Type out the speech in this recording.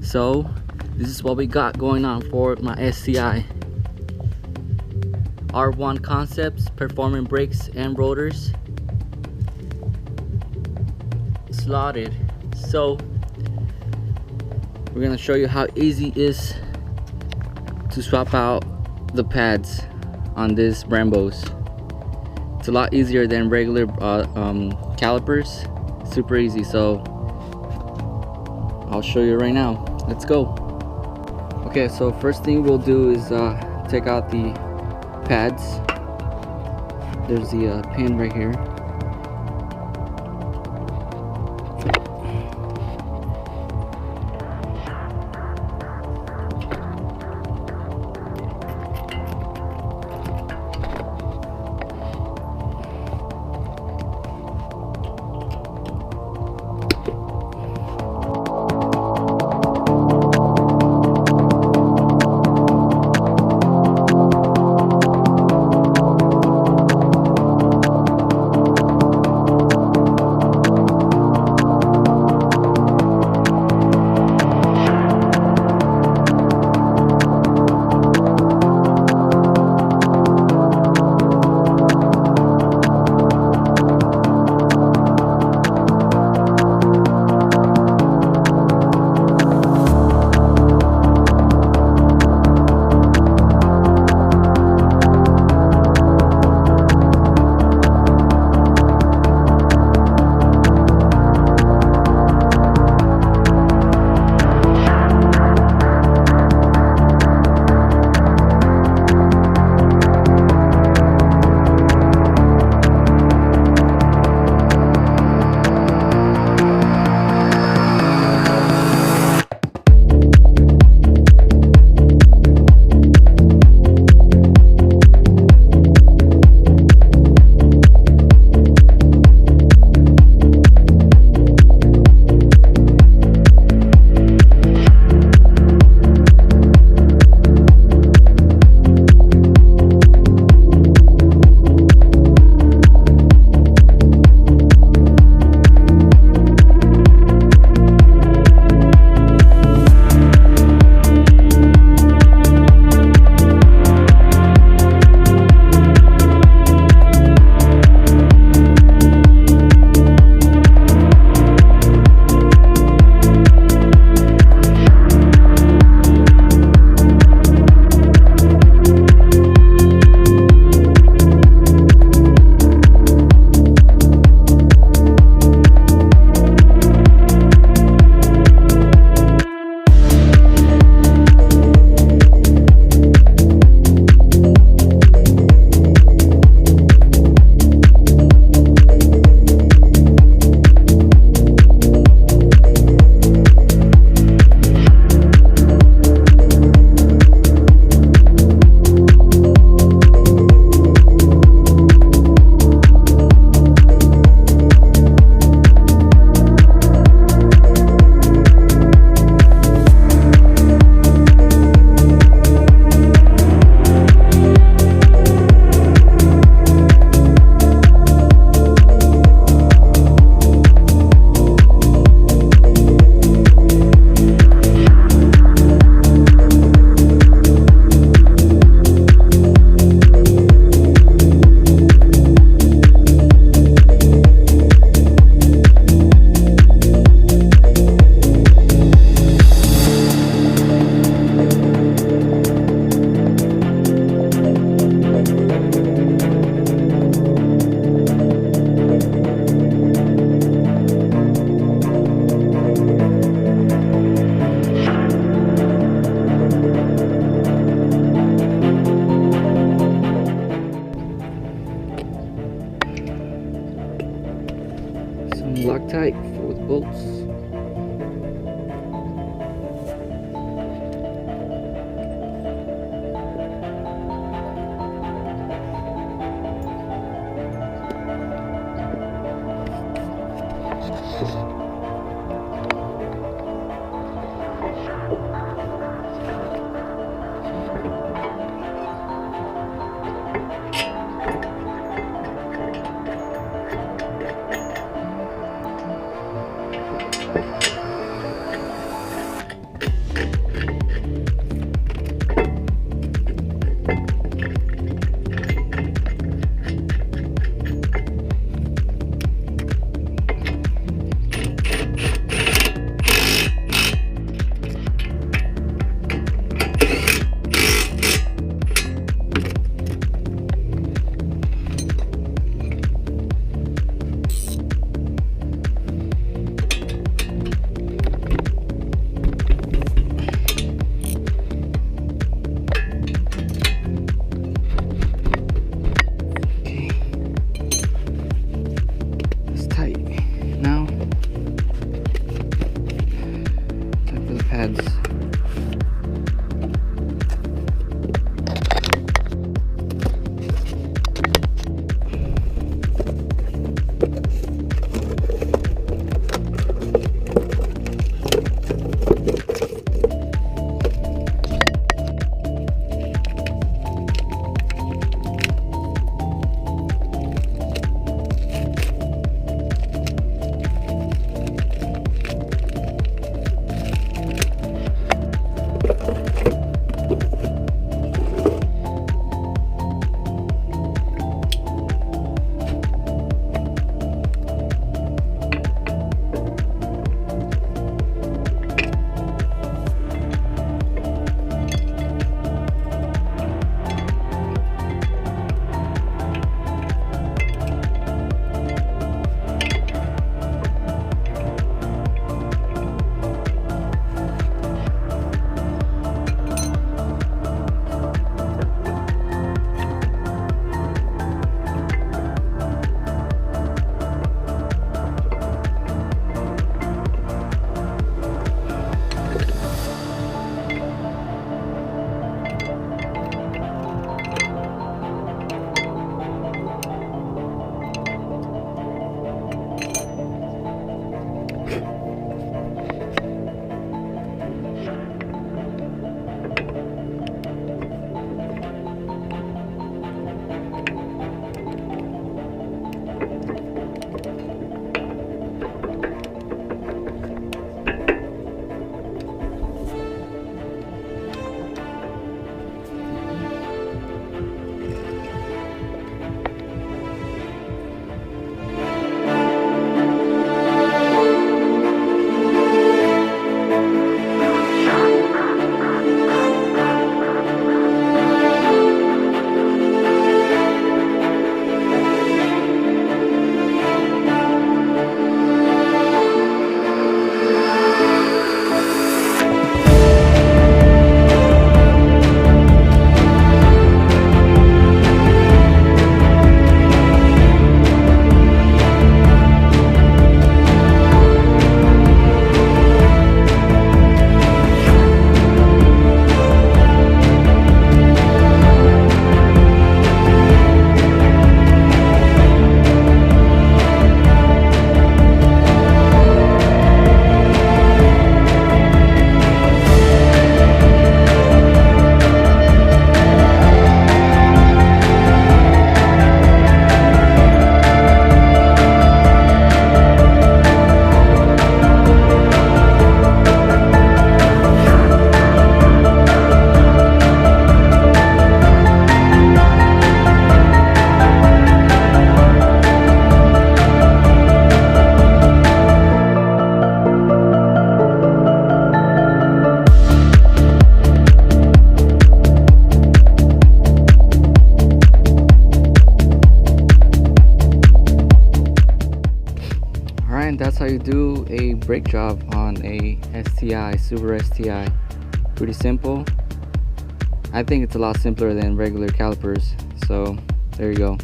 So this is what we got going on for my STI. R1 concepts, performing brakes and rotors slotted. So we're gonna show you how easy it is to swap out the pads on this Brembos. It's a lot easier than regular calipers. Super easy. So I'll show you right now. Let's go. Okay, so first thing we'll do is take out the pads. There's the pin right here. pads. Alright, that's how you do a brake job on a STI, Subaru STI. Pretty simple. I think it's a lot simpler than regular calipers, so there you go.